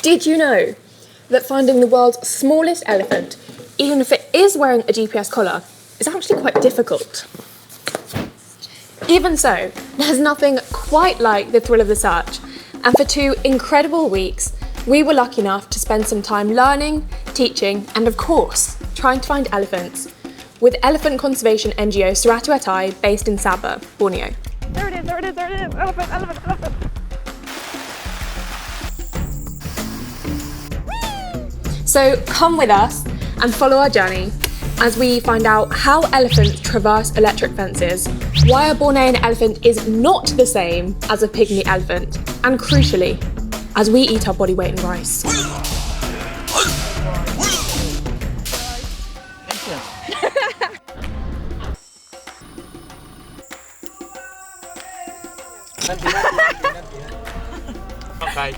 Did you know that finding the world's smallest elephant, even if it is wearing a GPS collar, is actually quite difficult? Even so, there's nothing quite like the thrill of the search, and for 2 incredible weeks, we were lucky enough to spend some time learning, teaching, and of course, trying to find elephants with elephant conservation NGO Seratu Aatai based in Sabah, Borneo. There it is, there it is, there it is! Elephant, elephant, elephant! So come with us and follow our journey as we find out how elephants traverse electric fences, why a Bornean elephant is not the same as a pygmy elephant, and crucially, as we eat our body weight in rice. Okay.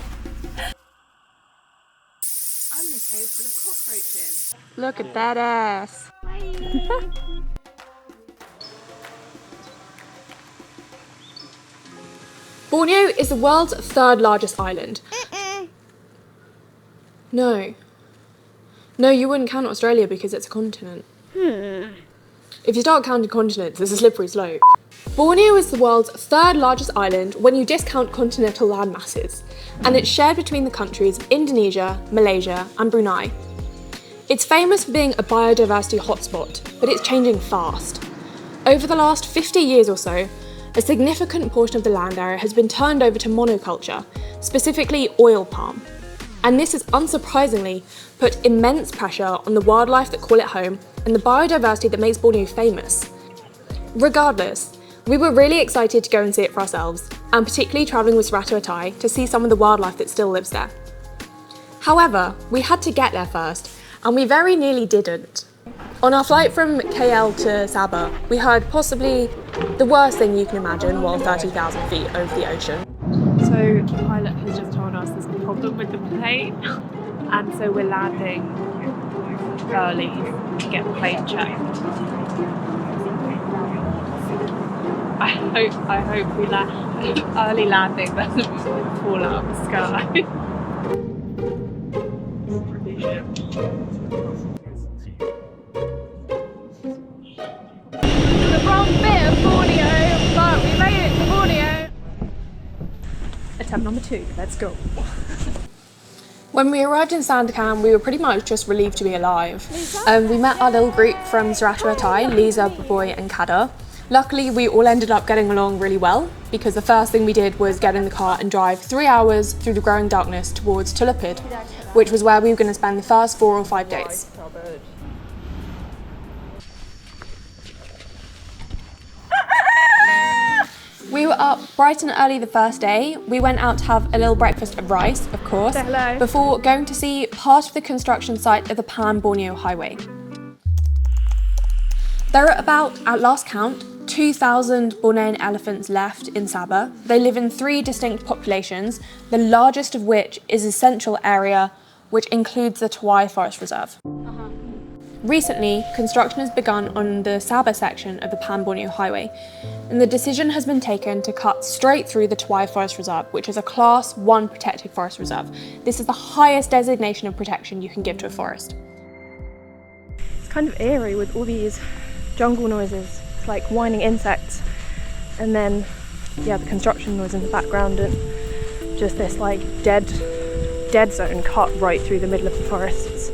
I'm in a cave full of cockroaches. Look at that ass. Borneo is the world's 3rd largest island. No. No, you wouldn't count Australia because it's a continent. If you start counting continents, there's a slippery slope. Borneo is the world's 3rd largest island when you discount continental land masses, and it's shared between the countries of Indonesia, Malaysia, and Brunei. It's famous for being a biodiversity hotspot, but it's changing fast. Over the last 50 years or so, a significant portion of the land area has been turned over to monoculture, specifically oil palm. And this has unsurprisingly put immense pressure on the wildlife that call it home and the biodiversity that makes Borneo famous. Regardless, we were really excited to go and see it for ourselves, and particularly travelling with Seratu Aatai to see some of the wildlife that still lives there. However, we had to get there first, and we very nearly didn't. On our flight from KL to Sabah, we heard possibly the worst thing you can imagine while 30,000 feet over the ocean. So the pilot has just told us there's a problem with the plane, and so we're landing early to get the plane checked. I hope we land early landing doesn't fall out of the sky. The wrong bit of Borneo, but we made it to Borneo. Attempt number 2, let's go. When we arrived in Sandakan, we were pretty much just relieved to be alive. We met our little group from Seratu Aatai, Lisa, Baboy and Kada. Luckily, we all ended up getting along really well because the first thing we did was get in the car and drive 3 hours through the growing darkness towards Tulapid, which was where we were going to spend the first 4 or 5 days. We were up bright and early the first day. We went out to have a little breakfast of rice, of course, before going to see part of the construction site of the Pan-Borneo Highway. There are about, at last count, 2,000 Bornean elephants left in Sabah. They live in 3 distinct populations, the largest of which is a central area which includes the Tawai Forest Reserve. Recently, construction has begun on the Sabah section of the Pan-Borneo Highway, and the decision has been taken to cut straight through the Tawai Forest Reserve, which is a Class 1 protected forest reserve. This is the highest designation of protection you can give to a forest. It's kind of eerie with all these jungle noises. It's like whining insects, and then the construction noise in the background, and just this like dead zone cut right through the middle of the forests.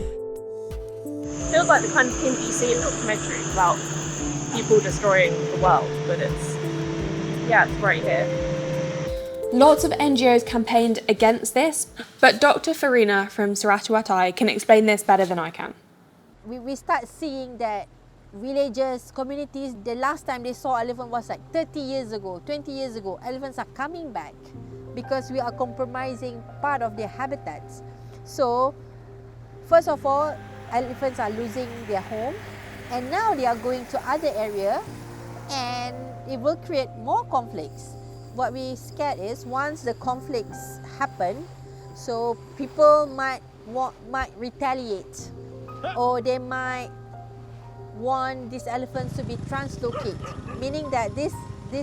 Feels like the kind of thing that you see in documentaries about people destroying the world, but it's right here. Lots of NGOs campaigned against this, but Dr Farina from Seratu Aatai can explain this better than I can. We start seeing that villages, communities, the last time they saw elephant was like 30 years ago, 20 years ago. Elephants are coming back because we are compromising part of their habitats. So, first of all, elephants are losing their home, and now they are going to other area, and it will create more conflicts. What we scared is once the conflicts happen, so people might retaliate, or they might want these elephants to be translocated, meaning that these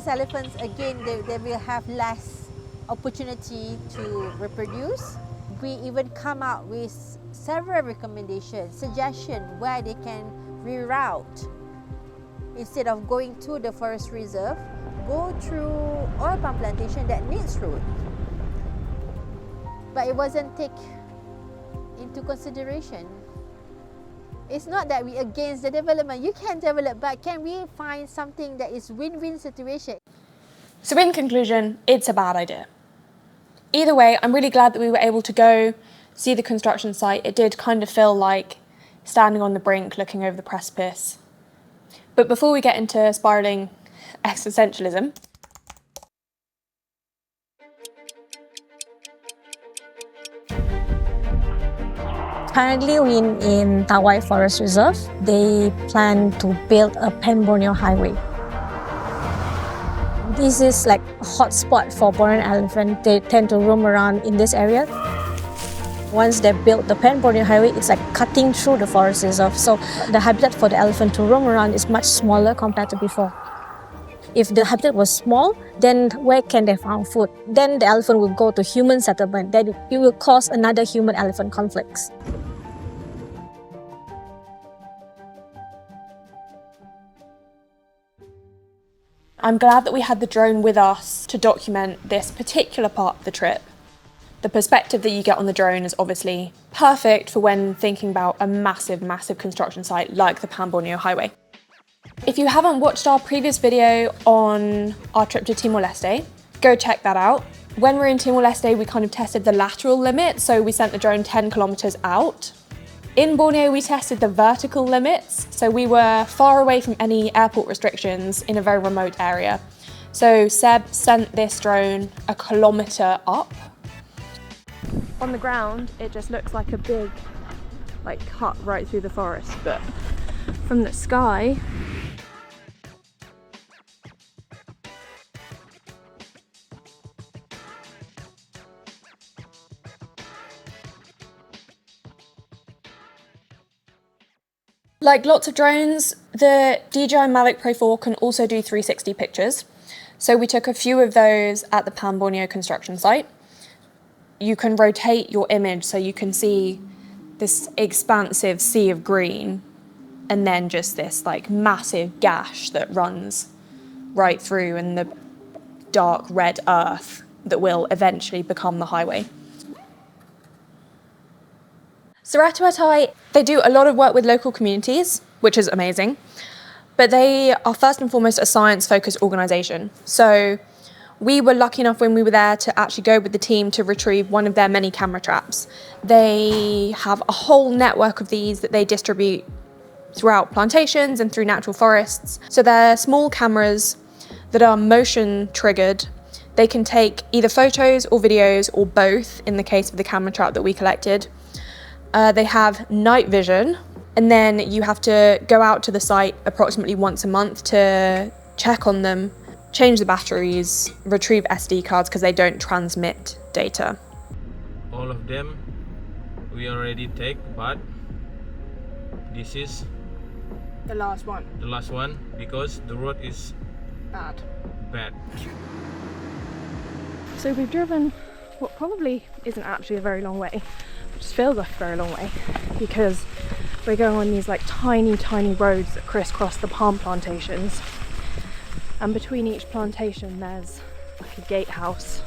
elephants again they will have less opportunity to reproduce. we even come out with several recommendations, suggestions where they can reroute. Instead of going to the forest reserve, go through oil palm plantation that needs road. But it wasn't taken into consideration. It's not that we're against the development. You can develop, but can we find something that is win-win situation? So in conclusion, it's a bad idea. Either way, I'm really glad that we were able to go see the construction site. It did kind of feel like standing on the brink, looking over the precipice. But before we get into spiralling existentialism, Currently, in Tawai Forest Reserve, they plan to build a Pan-Borneo Highway. This is like a hot spot for Bornean elephant. They tend to roam around in this area. Once they built the Pan-Borneo Highway, it's like cutting through the forest reserve. So the habitat for the elephant to roam around is much smaller compared to before. If the habitat was small, then where can they find food? Then the elephant will go to human settlement. Then it will cause another human-elephant conflicts. I'm glad that we had the drone with us to document this particular part of the trip. The perspective that you get on the drone is obviously perfect for when thinking about a massive, massive construction site like the Pan-Borneo Highway. If you haven't watched our previous video on our trip to Timor-Leste, go check that out. When we were in Timor-Leste, we kind of tested the lateral limit, so we sent the drone 10 kilometers out. In Borneo, we tested the vertical limits, so we were far away from any airport restrictions in a very remote area. So Seb sent this drone a kilometre up. On the ground, it just looks like a big cut right through the forest, but from the sky, like lots of drones, the DJI Mavic Pro 4 can also do 360 pictures. So we took a few of those at the Pan-Borneo construction site. You can rotate your image so you can see this expansive sea of green and then just this massive gash that runs right through and the dark red earth that will eventually become the highway. Seratu Aatai, they do a lot of work with local communities, which is amazing, but they are first and foremost a science-focused organisation. So we were lucky enough when we were there to actually go with the team to retrieve one of their many camera traps. They have a whole network of these that they distribute throughout plantations and through natural forests. So they're small cameras that are motion triggered. They can take either photos or videos or both in the case of the camera trap that we collected. They have night vision, and then you have to go out to the site approximately once a month to check on them, change the batteries, retrieve SD cards because they don't transmit data. All of them we already take, but this is The last one. the last one because the road is Bad. bad. so we've driven what probably isn't actually a very long way, but just feels like a very long way, because we're going on these tiny roads that crisscross the palm plantations, and between each plantation there's a gatehouse.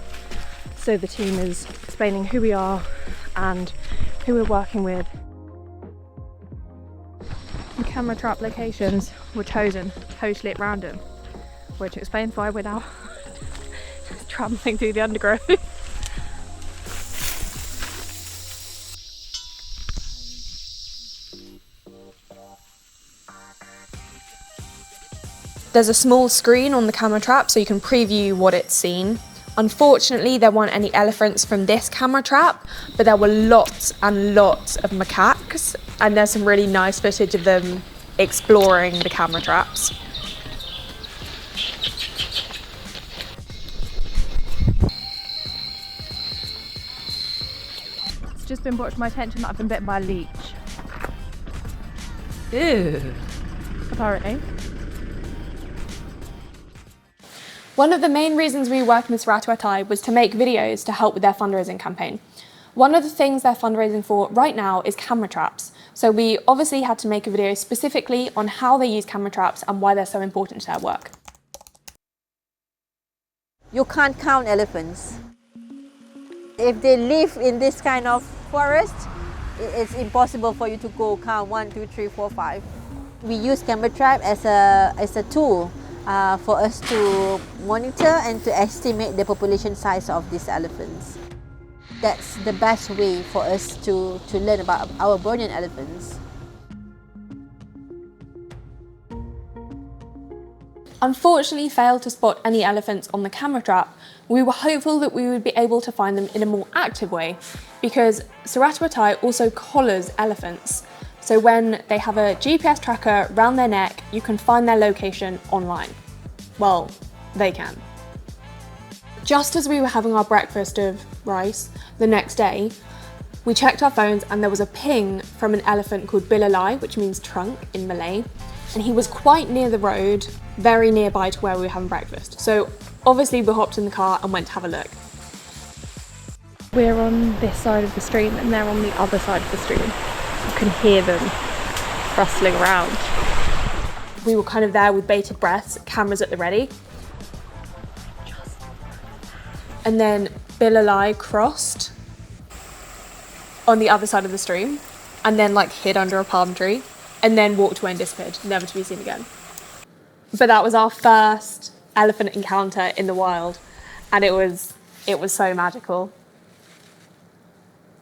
So the team is explaining who we are and who we're working with. The camera trap locations were chosen totally at random, which explains why we're now travelling through the undergrowth. There's a small screen on the camera trap so you can preview what it's seen. Unfortunately, there weren't any elephants from this camera trap, but there were lots and lots of macaques, and there's some really nice footage of them exploring the camera traps. It's just been brought to my attention that I've been bitten by a leech. Ew. Apparently. One of the main reasons we worked with Seratu Aatai was to make videos to help with their fundraising campaign. One of the things they're fundraising for right now is camera traps. So we obviously had to make a video specifically on how they use camera traps and why they're so important to their work. You can't count elephants. If they live in this kind of forest, it's impossible for you to go count 1, 2, 3, 4, 5. We use camera trap as a tool for us to monitor and to estimate the population size of these elephants. That's the best way for us to learn about our Bornean elephants. Unfortunately failed to spot any elephants on the camera trap. We were hopeful that we would be able to find them in a more active way because Seratu Aatai also collars elephants. So when they have a GPS tracker round their neck, you can find their location online. Well, they can. Just as we were having our breakfast of rice the next day, we checked our phones and there was a ping from an elephant called Bilalai, which means trunk in Malay. And he was quite near the road, very nearby to where we were having breakfast. So obviously we hopped in the car and went to have a look. We're on this side of the stream and they're on the other side of the stream. You can hear them rustling around. We were kind of there with bated breaths, cameras at the ready. And then Bilalai crossed on the other side of the stream and then like hid under a palm tree and then walked away and disappeared, never to be seen again. But that was our first elephant encounter in the wild and it was so magical.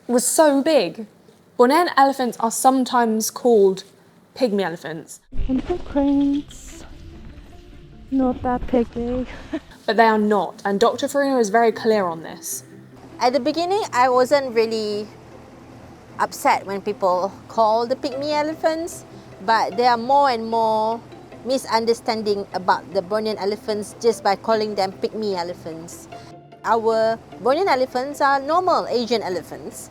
It was so big. Bornean elephants are sometimes called pygmy elephants. Elephant cranes. Not that pygmy. But they are not, and Dr Farina is very clear on this. At the beginning, I wasn't really upset when people call the pygmy elephants, but there are more and more misunderstanding about the Bornean elephants just by calling them pygmy elephants. Our Bornean elephants are normal Asian elephants.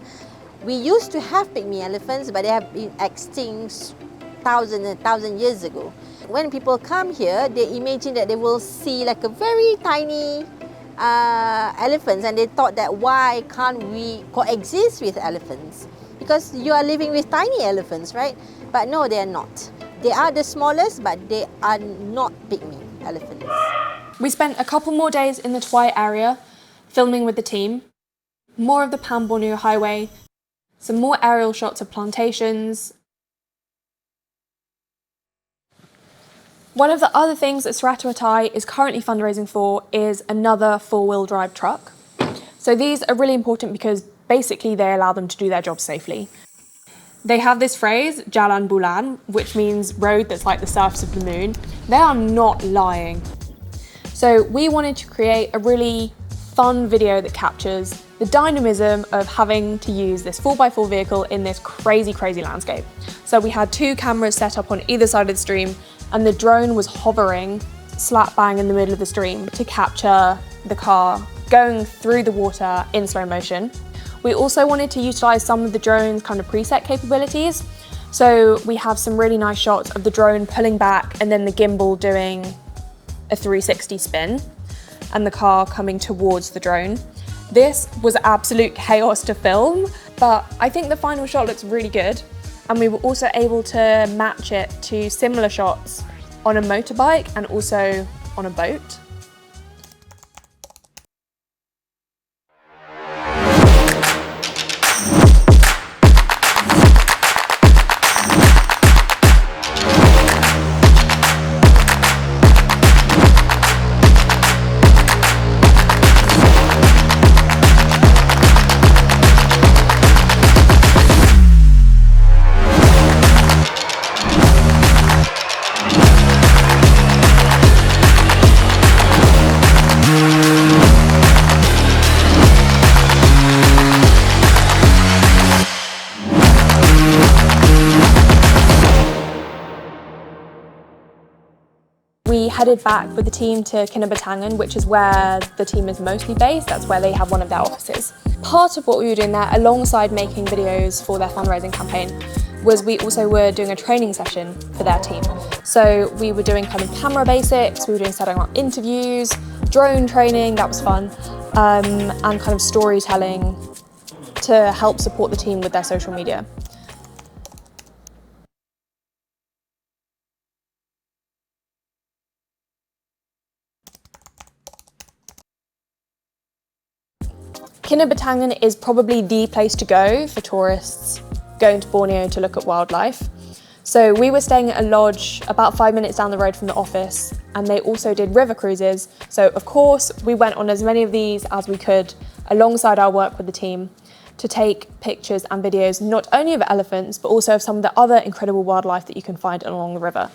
We used to have pygmy elephants, but they have been extinct thousands and thousands years ago. When people come here, they imagine that they will see like a very tiny elephants, and they thought that why can't we coexist with elephants? Because you are living with tiny elephants, right? But no, they are not. They are the smallest, but they are not pygmy elephants. We spent a couple more days in the Twai area, filming with the team. More of the Pan-Borneo Highway, some more aerial shots of plantations. One of the other things that Seratu Aatai is currently fundraising for is another four-wheel drive truck. So these are really important because basically they allow them to do their job safely. They have this phrase, Jalan Bulan, which means road that's like the surface of the moon. They are not lying. So we wanted to create a really fun video that captures the dynamism of having to use this 4x4 vehicle in this crazy, crazy landscape. So we had two cameras set up on either side of the stream, and the drone was hovering slap bang in the middle of the stream to capture the car going through the water in slow motion. We also wanted to utilize some of the drone's kind of preset capabilities. So we have some really nice shots of the drone pulling back and then the gimbal doing a 360 spin and the car coming towards the drone. This was absolute chaos to film, but I think the final shot looks really good. And we were also able to match it to similar shots on a motorbike and also on a boat. We headed back with the team to Kinabatangen, which is where the team is mostly based. That's where they have one of their offices. Part of what we were doing there, alongside making videos for their fundraising campaign, was we also were doing a training session for their team. So we were doing kind of camera basics, we were doing setting up interviews, drone training, that was fun, and kind of storytelling to help support the team with their social media. Kinabatangen is probably the place to go for tourists going to Borneo to look at wildlife. So we were staying at a lodge about 5 minutes down the road from the office, and they also did river cruises. So of course we went on as many of these as we could alongside our work with the team to take pictures and videos not only of elephants but also of some of the other incredible wildlife that you can find along the river.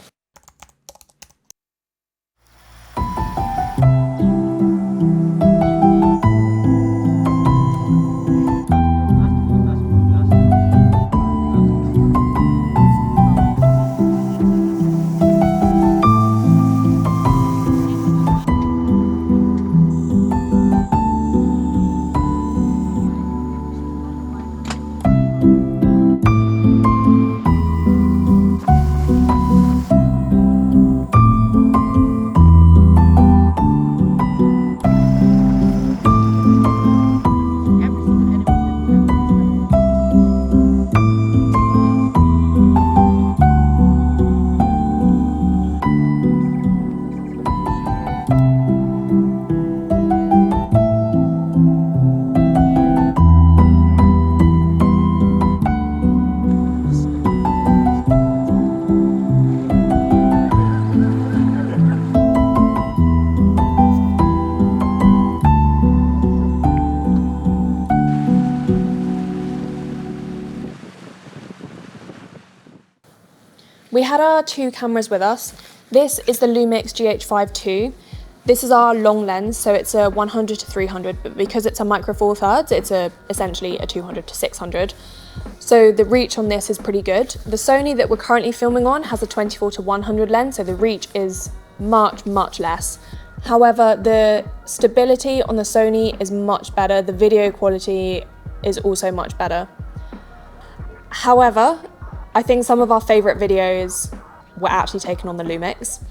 We had our 2 cameras with us. This is the Lumix GH5 II. This is our long lens, so it's a 100 to 300, but because it's a micro four thirds, it's essentially a 200 to 600. So the reach on this is pretty good. The Sony that we're currently filming on has a 24 to 100 lens, so the reach is much, much less. However, the stability on the Sony is much better. The video quality is also much better. However, I think some of our favourite videos were actually taken on the Lumix.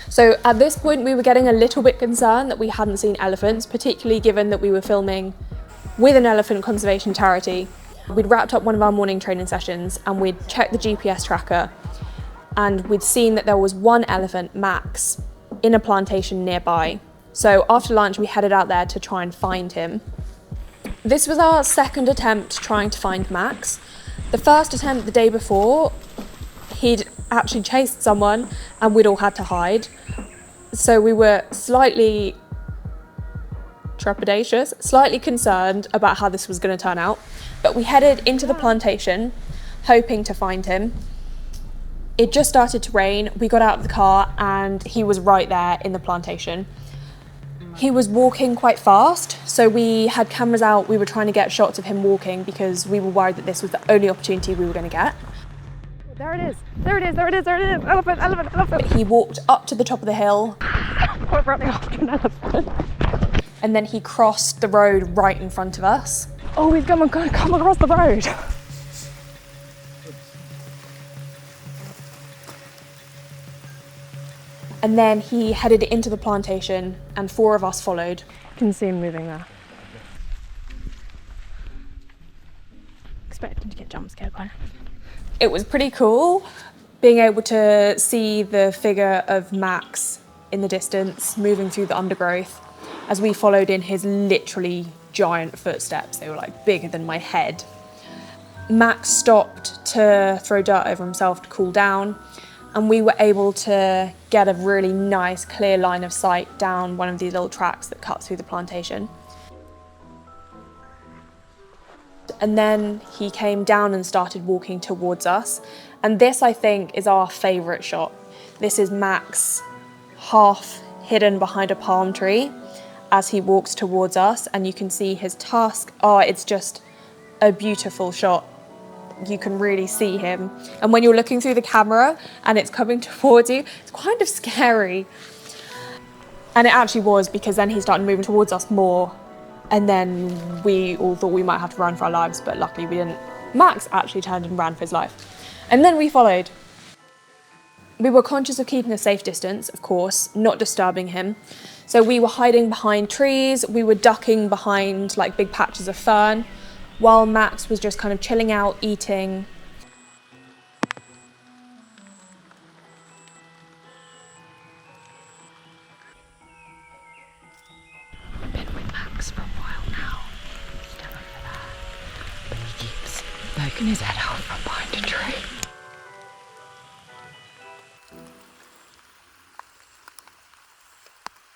So at this point we were getting a little bit concerned that we hadn't seen elephants, particularly given that we were filming with an elephant conservation charity. We'd wrapped up one of our morning training sessions and we'd checked the GPS tracker and we'd seen that there was one elephant, Max, in a plantation nearby. So after lunch we headed out there to try and find him. This was our second attempt trying to find Max. The first attempt the day before, he'd actually chased someone and we'd all had to hide. So we were slightly trepidatious, slightly concerned about how this was going to turn out. But we headed into the plantation, hoping to find him. It just started to rain. We got out of the car and he was right there in the plantation. He was walking quite fast, so we had cameras out. We were trying to get shots of him walking because we were worried that this was the only opportunity we were going to get. There it is, there it is, there it is, there it is. Elephant, elephant, elephant. He walked up to the top of the hill. We're running after an elephant. And then he crossed the road right in front of us. Oh, we've come across the road. And then he headed into the plantation and 4 of us followed. You can see him moving there. Expecting to get jump scared by him. It was pretty cool being able to see the figure of Max in the distance moving through the undergrowth as we followed in his literally giant footsteps. They were like bigger than my head. Max stopped to throw dirt over himself to cool down, and we were able to get a really nice clear line of sight down one of these little tracks that cut through the plantation. And then he came down and started walking towards us. And this, I think, is our favourite shot. This is Max half hidden behind a palm tree as he walks towards us, and you can see his tusk. Oh, it's just a beautiful shot. You can really see him. And when you're looking through the camera and it's coming towards you, it's kind of scary. And it actually was, because then he started moving towards us more. And then we all thought we might have to run for our lives, but luckily we didn't. Max actually turned and ran for his life. And then we followed. We were conscious of keeping a safe distance, of course, not disturbing him. So we were hiding behind trees, we were ducking behind like big patches of fern, while Max was just kind of chilling out, eating. I've been with Max for a while now. He's down over there. But he keeps poking his head out from behind a tree.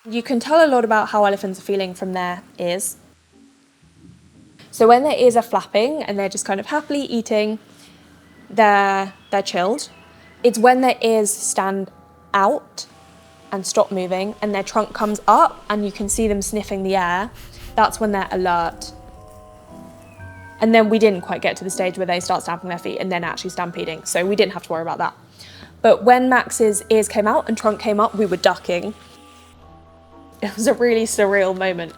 You can tell a lot about how elephants are feeling from their ears. So when their ears are flapping and they're just kind of happily eating, they're chilled. It's when their ears stand out and stop moving and their trunk comes up and you can see them sniffing the air, that's when they're alert. And then we didn't quite get to the stage where they start stamping their feet and then actually stampeding, so we didn't have to worry about that. But when Max's ears came out and trunk came up, we were ducking. It was a really surreal moment.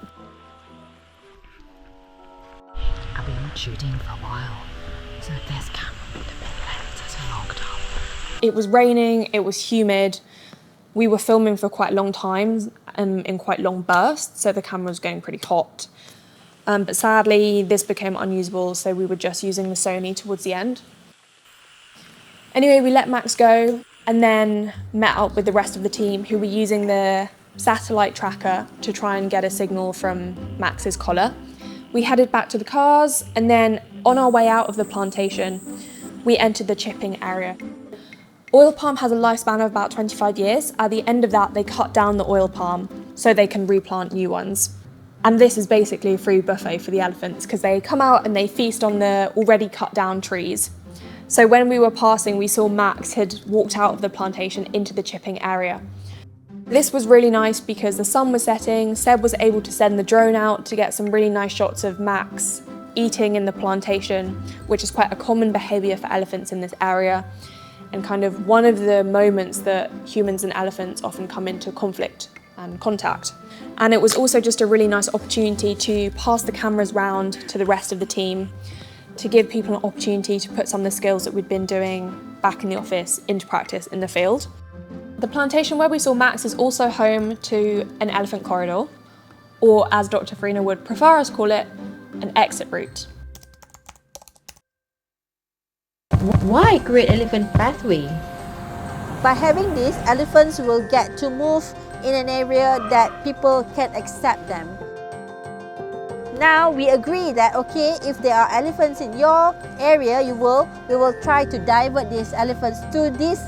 I've been shooting for a while, so this camera with the big lens is locked up. It was raining, it was humid. We were filming for quite a long time in quite long bursts, so the camera was going pretty hot. But sadly, this became unusable, so we were just using the Sony towards the end. Anyway, we let Max go and then met up with the rest of the team who were using the satellite tracker to try and get a signal from Max's collar. We headed back to the cars and then on our way out of the plantation, we entered the chipping area. Oil palm has a lifespan of about 25 years. At the end of that, they cut down the oil palm so they can replant new ones. And this is basically a free buffet for the elephants because they come out and they feast on the already cut down trees. So when we were passing, we saw Max had walked out of the plantation into the chipping area. This was really nice because the sun was setting. Seb was able to send the drone out to get some really nice shots of Max eating in the plantation, which is quite a common behaviour for elephants in this area and kind of one of the moments that humans and elephants often come into conflict and contact. And it was also just a really nice opportunity to pass the cameras round to the rest of the team to give people an opportunity to put some of the skills that we'd been doing back in the office into practice in the field. The plantation where we saw Max is also home to an elephant corridor, or as Dr Farina would prefer us call it, an exit route. Why create elephant pathway? By having this, elephants will get to move in an area that people can accept them. Now we agree that okay, if there are elephants in your area, we will try to divert these elephants to this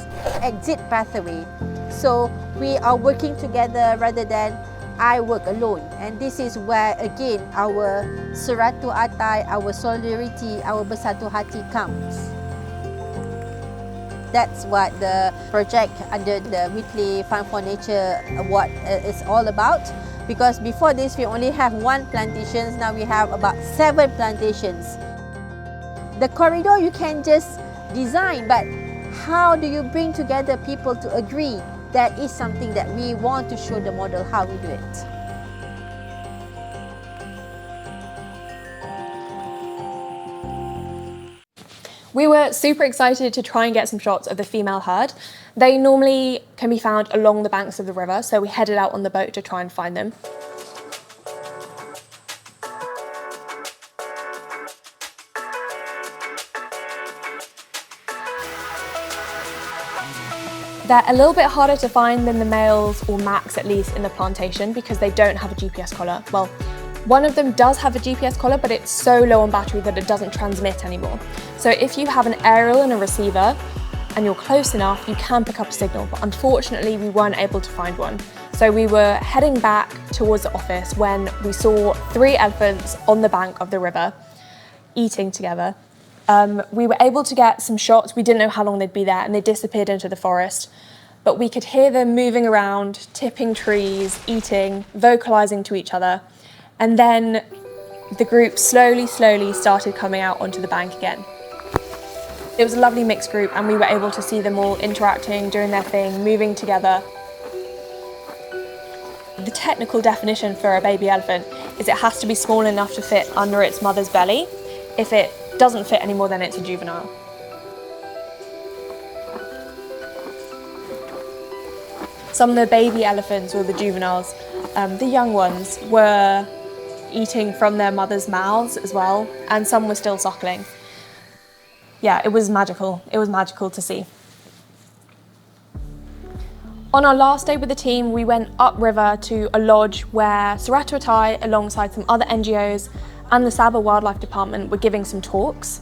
exit pathway. So we are working together rather than I work alone. And this is where again our Seratu Aatai, our solidarity, our bersatu hati comes. That's what the project under the Weekly Fund for Nature Award is all about. Because before this, we only have 1 plantation, now we have about 7 plantations. The corridor you can just design, but how do you bring together people to agree? That is something that we want to show the model how we do it. We were super excited to try and get some shots of the female herd. They normally can be found along the banks of the river, so we headed out on the boat to try and find them. They're a little bit harder to find than the males, or Max at least, in the plantation because they don't have a GPS collar. Well, one of them does have a GPS collar, but it's so low on battery that it doesn't transmit anymore. So if you have an aerial and a receiver and you're close enough, you can pick up a signal, but unfortunately we weren't able to find one. So we were heading back towards the office when we saw 3 elephants on the bank of the river eating together. We were able to get some shots. We didn't know how long they'd be there and they disappeared into the forest. But we could hear them moving around, tipping trees, eating, vocalising to each other. And then the group slowly started coming out onto the bank again. It was a lovely mixed group and we were able to see them all interacting, doing their thing, moving together. The technical definition for a baby elephant is it has to be small enough to fit under its mother's belly. If it doesn't fit any more, then it's a juvenile. Some of the baby elephants, or the juveniles, the young ones, were eating from their mothers' mouths as well, and some were still suckling. Yeah, it was magical. It was magical to see. On our last day with the team, we went upriver to a lodge where Seratu Aatai, alongside some other NGOs and the Sabah Wildlife Department, were giving some talks.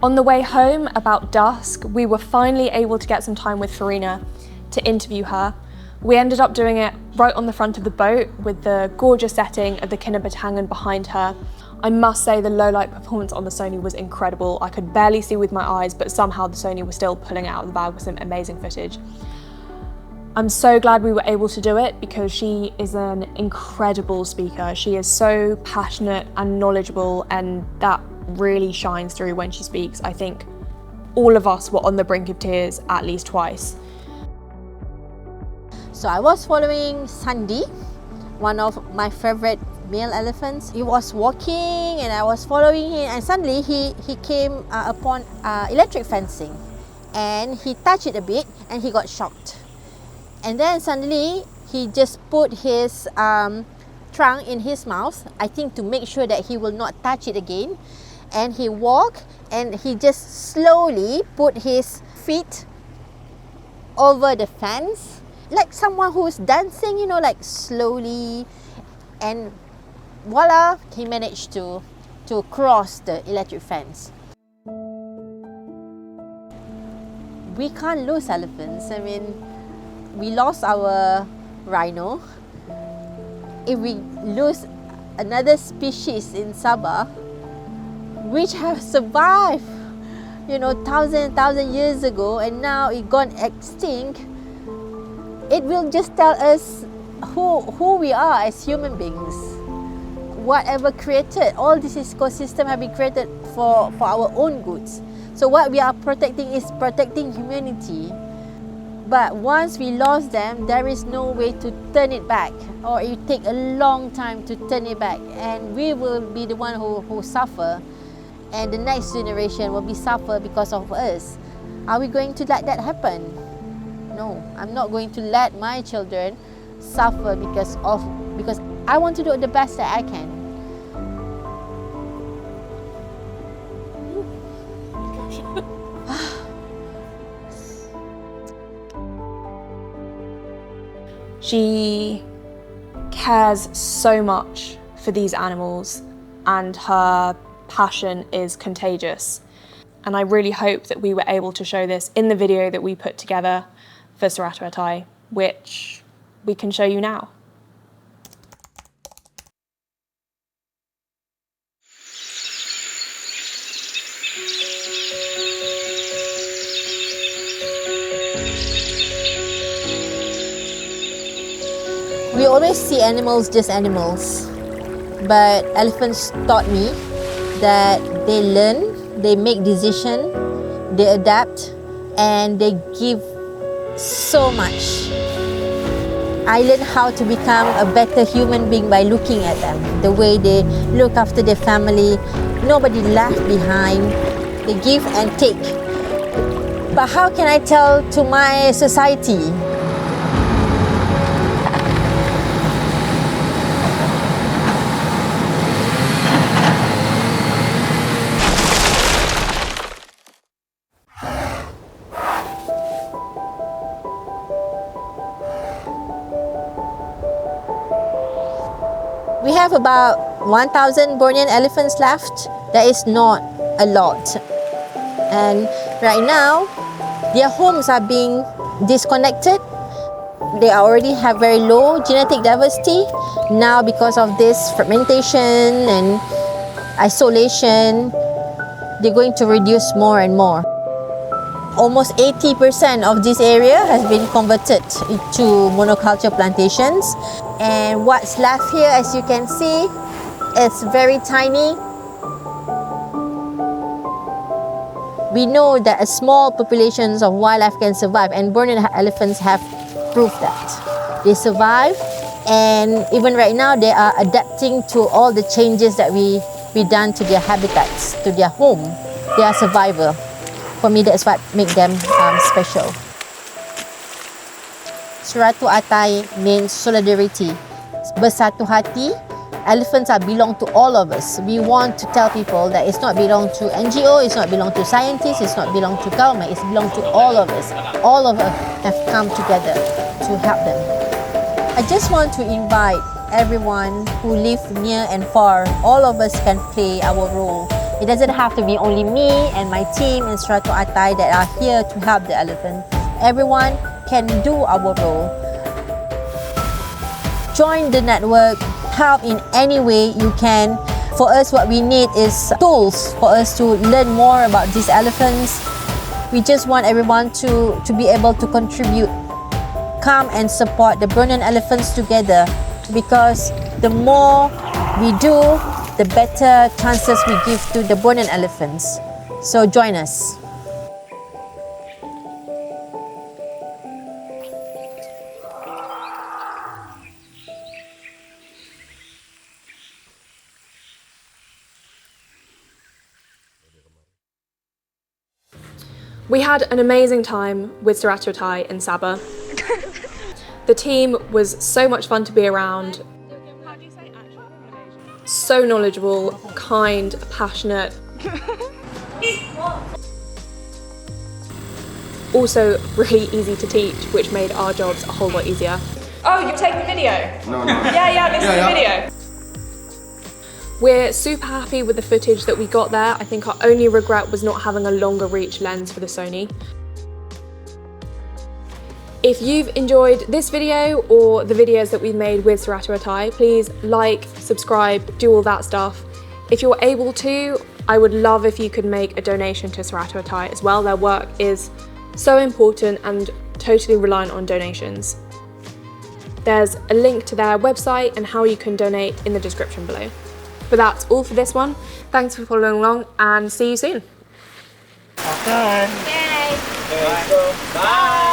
On the way home, about dusk, we were finally able to get some time with Farina to interview her. We ended up doing it right on the front of the boat with the gorgeous setting of the Kinabatangen behind her. I must say the low light performance on the Sony was incredible. I could barely see with my eyes, but somehow the Sony was still pulling it out of the bag with some amazing footage. I'm so glad we were able to do it because she is an incredible speaker. She is so passionate and knowledgeable, and that really shines through when she speaks. I think all of us were on the brink of tears at least twice. So I was following Sandy, one of my favorite male elephants. He was walking and I was following him, and suddenly he came upon electric fencing, and he touched it a bit and he got shocked. And then suddenly he just put his trunk in his mouth, I think to make sure that he will not touch it again. And he walked and he just slowly put his feet over the fence, like someone who's dancing, you know, like slowly. And voila, he managed to cross the electric fence. We can't lose elephants. I mean, we lost our rhino. If we lose another species in Sabah, which have survived, you know, thousand years ago, and now it gone extinct, it will just tell us who we are as human beings. Whatever created, all this ecosystem have been created for our own goods. So what we are protecting is protecting humanity. But once we lost them, there is no way to turn it back, or it take a long time to turn it back, and we will be the one who suffer, and the next generation will be suffer because of us. Are we going to let that happen? No, I'm not going to let my children suffer because I want to do the best that I can. She cares so much for these animals, and her passion is contagious. And I really hope that we were able to show this in the video that we put together for Seratu Aatai, which we can show you now. We always see animals just animals, but elephants taught me that they learn, they make decisions, they adapt, and they give so much. I learned how to become a better human being by looking at them, the way they look after their family, nobody left behind, they give and take. But how can I tell to my society? We have about 1,000 Bornean elephants left. That is not a lot. And right now, their homes are being disconnected. They already have very low genetic diversity. Now, because of this fragmentation and isolation, they're going to reduce more and more. Almost 80% of this area has been converted into monoculture plantations. And what's left here, as you can see, is very tiny. We know that a small populations of wildlife can survive, and Bornean elephants have proved that. They survive, and even right now they are adapting to all the changes that we done to their habitats, to their home. They are survivor. For me, that's what makes them special. Seratu Aatai means solidarity. Bersatu hati. Elephants are belong to all of us. We want to tell people that it's not belong to NGO, it's not belong to scientists, it's not belong to government, it's belong to all of us. All of us have come together to help them. I just want to invite everyone who live near and far. All of us can play our role. It doesn't have to be only me and my team in Seratu Aatai that are here to help the elephant. Everyone can do our role. Join the network, help in any way you can. For us, what we need is tools for us to learn more about these elephants. We just want everyone to be able to contribute. Come and support the Bornean elephants together, because the more we do, the better chances we give to the Bornean elephants. So join us. We had an amazing time with Seratu Aatai in Sabah. The team was so much fun to be around. So knowledgeable, kind, passionate. Also really easy to teach, which made our jobs a whole lot easier. Oh, you've taken video? No. Yeah, this is the video. We're super happy with the footage that we got there. I think our only regret was not having a longer reach lens for the Sony. If you've enjoyed this video or the videos that we've made with Seratu Aatai, please like, subscribe, do all that stuff. If you're able to, I would love if you could make a donation to Seratu Aatai as well. Their work is so important and totally reliant on donations. There's a link to their website and how you can donate in the description below. But that's all for this one. Thanks for following along and see you soon. Okay. Bye.